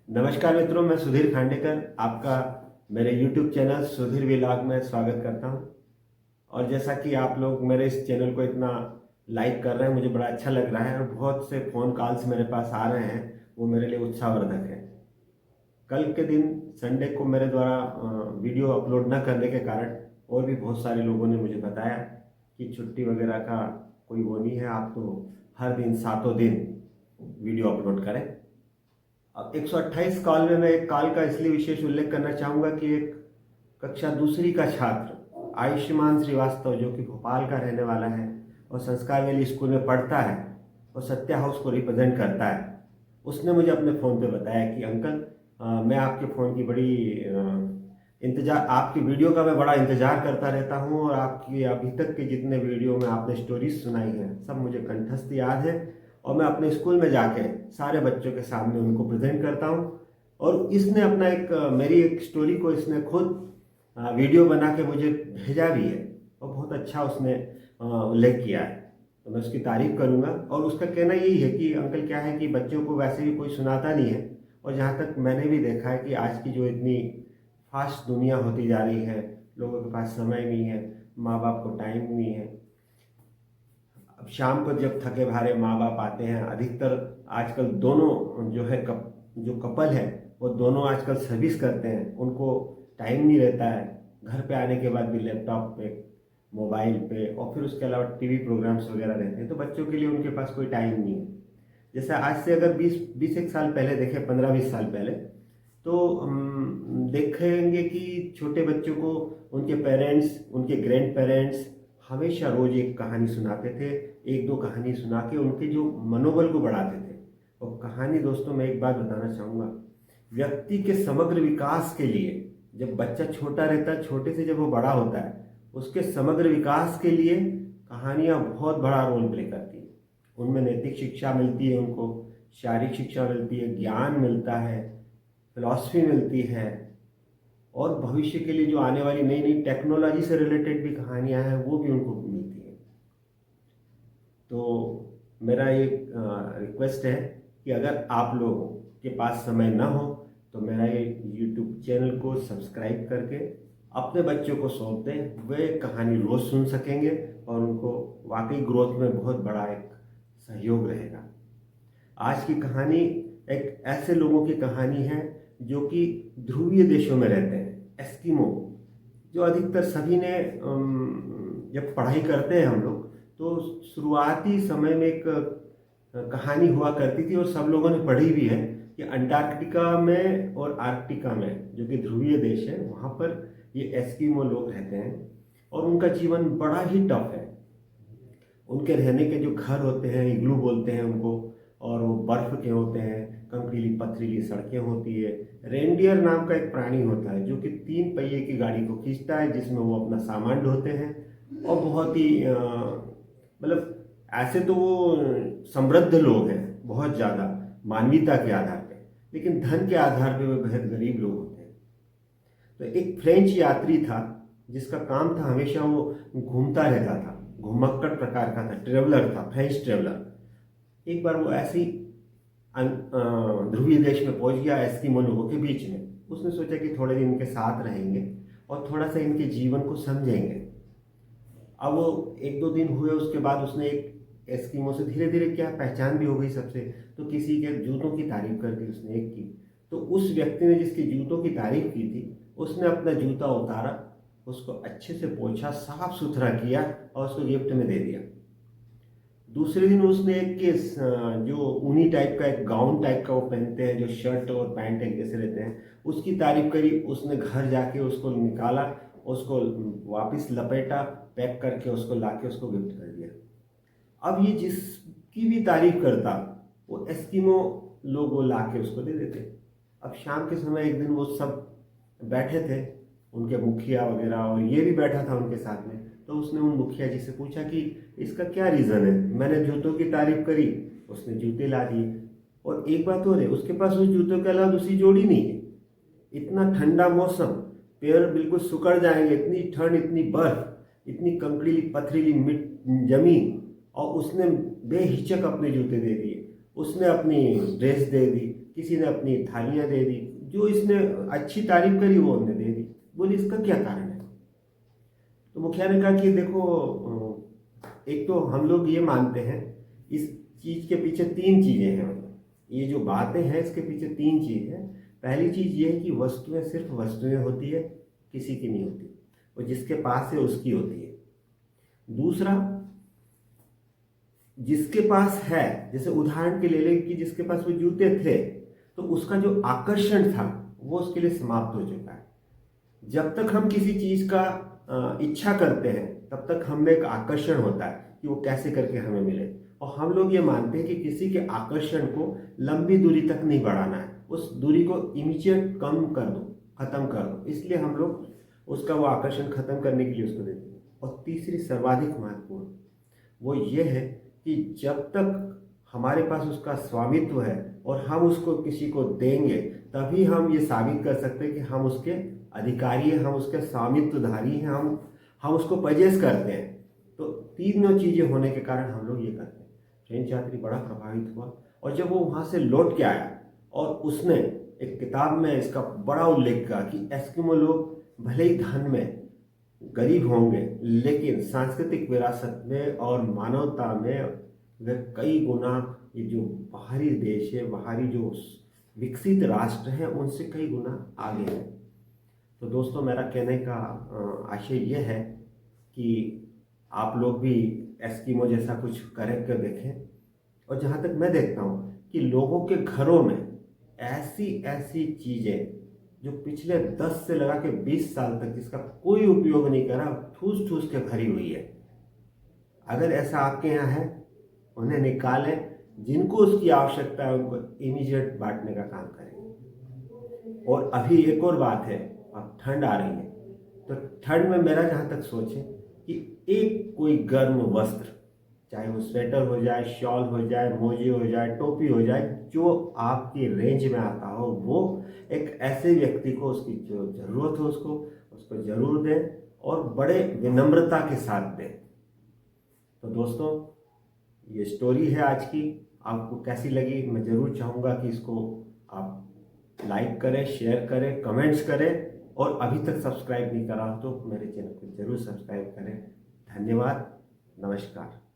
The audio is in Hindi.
नमस्कार मित्रों, मैं सुधीर खांडेकर आपका मेरे YouTube चैनल सुधीर व्लॉग में स्वागत करता हूं। और जैसा कि आप लोग मेरे इस चैनल को इतना लाइक कर रहे हैं, मुझे बड़ा अच्छा लग रहा है और बहुत से फ़ोन कॉल्स मेरे पास आ रहे हैं, वो मेरे लिए उत्साहवर्धक है। कल के दिन संडे को मेरे द्वारा वीडियो अपलोड न करने के कारण और भी बहुत सारे लोगों ने मुझे बताया कि छुट्टी वगैरह का कोई वो नहीं है, आप तो हर दिन सातों दिन वीडियो अपलोड करें। अब 128 कॉल में मैं एक कॉल का इसलिए विशेष उल्लेख करना चाहूँगा कि एक कक्षा दूसरी का छात्र आयुष्मान श्रीवास्तव, जो कि भोपाल का रहने वाला है और संस्कार वैली स्कूल में पढ़ता है और सत्या हाउस को रिप्रेजेंट करता है, उसने मुझे अपने फ़ोन पे बताया कि अंकल, मैं आपके फ़ोन की बड़ी इंतज़ार, आपकी वीडियो का मैं बड़ा इंतज़ार करता रहता हूँ और आपकी अभी तक के जितने वीडियो में आपने स्टोरीज सुनाई हैं सब मुझे कंठस्थ याद है और मैं अपने स्कूल में जाके सारे बच्चों के सामने उनको प्रेजेंट करता हूँ। और इसने अपना एक मेरी एक स्टोरी को इसने खुद वीडियो बना के मुझे भेजा भी है और बहुत अच्छा उसने उल्लेख किया है, तो मैं उसकी तारीफ करूँगा। और उसका कहना यही है कि अंकल क्या है कि बच्चों को वैसे भी कोई सुनाता नहीं है और जहाँ तक मैंने भी देखा है कि आज की जो इतनी फास्ट दुनिया होती जा रही है, लोगों के पास समय नहीं है, माँ बाप को टाइम नहीं है। अब शाम को जब थके हारे माँ बाप आते हैं, अधिकतर आजकल दोनों जो है जो कपल है वो दोनों आजकल सर्विस करते हैं, उनको टाइम नहीं रहता है। घर पे आने के बाद भी लैपटॉप पे, मोबाइल पे और फिर उसके अलावा टीवी प्रोग्राम्स वगैरह रहते हैं, तो बच्चों के लिए उनके पास कोई टाइम नहीं है। जैसे आज से अगर 20 एक साल पहले देखें, 15-20 साल पहले, तो हम देखेंगे कि छोटे बच्चों को उनके पेरेंट्स, उनके ग्रैंड पेरेंट्स हमेशा रोज एक कहानी सुनाते थे, एक दो कहानी सुना के उनके जो मनोबल को बढ़ाते थे। और कहानी, दोस्तों मैं एक बात बताना चाहूँगा, व्यक्ति के समग्र विकास के लिए, जब बच्चा छोटा रहता है, छोटे से जब वो बड़ा होता है, उसके समग्र विकास के लिए कहानियाँ बहुत बड़ा रोल प्ले करती हैं। उनमें नैतिक शिक्षा मिलती है, उनको शारीरिक शिक्षा मिलती है, ज्ञान मिलता है, फिलॉसफी मिलती है और भविष्य के लिए जो आने वाली नई नई टेक्नोलॉजी से रिलेटेड भी कहानियां हैं वो भी उनको मिलती हैं। तो मेरा ये रिक्वेस्ट है कि अगर आप लोगों के पास समय ना हो तो मेरा ये यूट्यूब चैनल को सब्सक्राइब करके अपने बच्चों को सौंप दें, वे कहानी रोज़ सुन सकेंगे और उनको वाकई ग्रोथ में बहुत बड़ा एक सहयोग रहेगा। आज की कहानी एक ऐसे लोगों की कहानी है जो कि ध्रुवीय देशों में रहते हैं, एस्किमो, जो अधिकतर सभी ने जब पढ़ाई करते हैं हम लोग, तो शुरुआती समय में एक कहानी हुआ करती थी और सब लोगों ने पढ़ी भी है कि अंटार्कटिका में और आर्कटिका में, जो कि ध्रुवीय देश है, वहाँ पर ये एस्किमो लोग रहते हैं और उनका जीवन बड़ा ही टफ है। उनके रहने के जो घर होते हैं, इग्लू बोलते हैं उनको, और वो बर्फ के होते हैं, कंकरीली पथरीली सड़कें होती है। रेंडियर नाम का एक प्राणी होता है जो कि 3 पहिए की गाड़ी को खींचता है, जिसमें वो अपना सामान ढोते हैं और बहुत ही मतलब ऐसे तो वो समृद्ध लोग हैं बहुत ज़्यादा मानवीयता के आधार पे, लेकिन धन के आधार पे वे बेहद गरीब लोग होते हैं। तो एक फ्रेंच यात्री था जिसका काम था, हमेशा वो घूमता रहता था, घुमक्कड़ प्रकार का था, ट्रेवलर था, फ्रेंच ट्रेवलर। एक बार वो ऐसी ध्रुवीय देश में पहुंच गया, एस्किमो लोगों के बीच में। उसने सोचा कि थोड़े दिन इनके साथ रहेंगे और थोड़ा सा इनके जीवन को समझेंगे। अब वो 1-2 दिन हुए, उसके बाद उसने एक एस्किमो से धीरे धीरे क्या पहचान भी हो गई सबसे, तो किसी के जूतों की तारीफ कर दी उसने एक की। तो उस व्यक्ति ने जिसके जूतों की तारीफ की थी, उसने अपना जूता उतारा, उसको अच्छे से पोंछा, साफ सुथरा किया और उसको गिफ्ट में दे दिया। दूसरे दिन उसने एक केस जो ऊनी टाइप का एक गाउन टाइप का वो पहनते हैं, जो शर्ट और पैंट एक जैसे रहते हैं, उसकी तारीफ करी। उसने घर जाके उसको निकाला, उसको वापस लपेटा, पैक करके उसको लाके उसको गिफ्ट कर दिया। अब ये जिसकी भी तारीफ करता, वो एस्किमो लोग वो लाके उसको दे देते। अब शाम के समय एक दिन वो सब बैठे थे, उनके मुखिया वगैरह, और ये भी बैठा था उनके साथ में। तो उसने उन मुखिया जी से पूछा कि इसका क्या रीज़न है, मैंने जूतों की तारीफ करी, उसने जूते ला दिए, और एक बात और है, उसके पास उस जूतों के अलावा दूसरी जोड़ी नहीं है। इतना ठंडा मौसम, पैर बिल्कुल सुकड़ जाएंगे, इतनी ठंड, इतनी बर्फ, इतनी कंकड़ीली पथरीली जमीन, और उसने बेहिचक अपने जूते दे दिए, उसने अपनी ड्रेस दे दी, किसी ने अपनी थालियाँ दे दी, जो इसने अच्छी तारीफ करी वो उन्हें दे दी। बोली इसका क्या कारण है? तो मुखिया ने कहा कि देखो, एक तो हम लोग ये मानते हैं इस चीज़ के पीछे 3 चीज़ें हैं। मतलब ये जो बातें हैं इसके पीछे 3 चीज़ हैं। पहली चीज़ ये है कि वस्तुएं सिर्फ वस्तुएं होती है, किसी की नहीं होती, और जिसके पास है उसकी होती है। दूसरा, जिसके पास है, जैसे उदाहरण के ले लें कि जिसके पास वो जूते थे, तो उसका जो आकर्षण था वो उसके लिए समाप्त हो चुका है। जब तक हम किसी चीज़ का इच्छा करते हैं तब तक हमें एक आकर्षण होता है कि वो कैसे करके हमें मिले, और हम लोग ये मानते हैं कि किसी के आकर्षण को लंबी दूरी तक नहीं बढ़ाना है, उस दूरी को इमीडिएट कम कर दो, खत्म कर दो। इसलिए हम लोग उसका वो आकर्षण खत्म करने के लिए उसको देते हैं। और तीसरी सर्वाधिक महत्वपूर्ण वो ये है कि जब तक हमारे पास उसका स्वामित्व है और हम उसको किसी को देंगे, तभी हम ये साबित कर सकते हैं कि हम उसके अधिकारी हैं, हम उसके स्वामित्वधारी हैं, हम उसको पजेस करते हैं। तो तीनों चीज़ें होने के कारण हम लोग ये करते हैं। फ्रेंच यात्री बड़ा प्रभावित हुआ, और जब वो वहाँ से लौट के आया और उसने एक किताब में इसका बड़ा उल्लेख किया कि एस्किमो लोग भले ही धन में गरीब होंगे, लेकिन सांस्कृतिक विरासत में और मानवता में वे कई गुना ये जो बाहरी देश है, बाहरी जो विकसित राष्ट्र हैं, उनसे कई गुना आगे है। तो दोस्तों, मेरा कहने का आशय ये है कि आप लोग भी एस्किमो जैसा कुछ कर देखें। और जहाँ तक मैं देखता हूँ कि लोगों के घरों में ऐसी ऐसी चीज़ें जो पिछले 10 से लगा के 20 साल तक जिसका कोई उपयोग नहीं करा, ठूस ठूस के भरी हुई है। अगर ऐसा आपके यहाँ है, उन्हें निकालें, जिनको उसकी आवश्यकता है उनको इमीडिएट बांटने का काम करें। और अभी एक और बात है, अब ठंड आ रही है, तो ठंड में मेरा जहाँ तक सोच है कि एक कोई गर्म वस्त्र, चाहे वो स्वेटर हो जाए, शॉल हो जाए, मोजे हो जाए, टोपी हो जाए, जो आपकी रेंज में आता हो, वो एक ऐसे व्यक्ति को उसकी जो ज़रूरत हो उसको ज़रूर दें, और बड़े विनम्रता के साथ दें। तो दोस्तों, ये स्टोरी है आज की। आपको कैसी लगी मैं ज़रूर चाहूँगा कि इसको आप लाइक करें, शेयर करें, कमेंट्स करें, और अभी तक सब्सक्राइब नहीं करा तो मेरे चैनल को ज़रूर सब्सक्राइब करें। धन्यवाद, नमस्कार।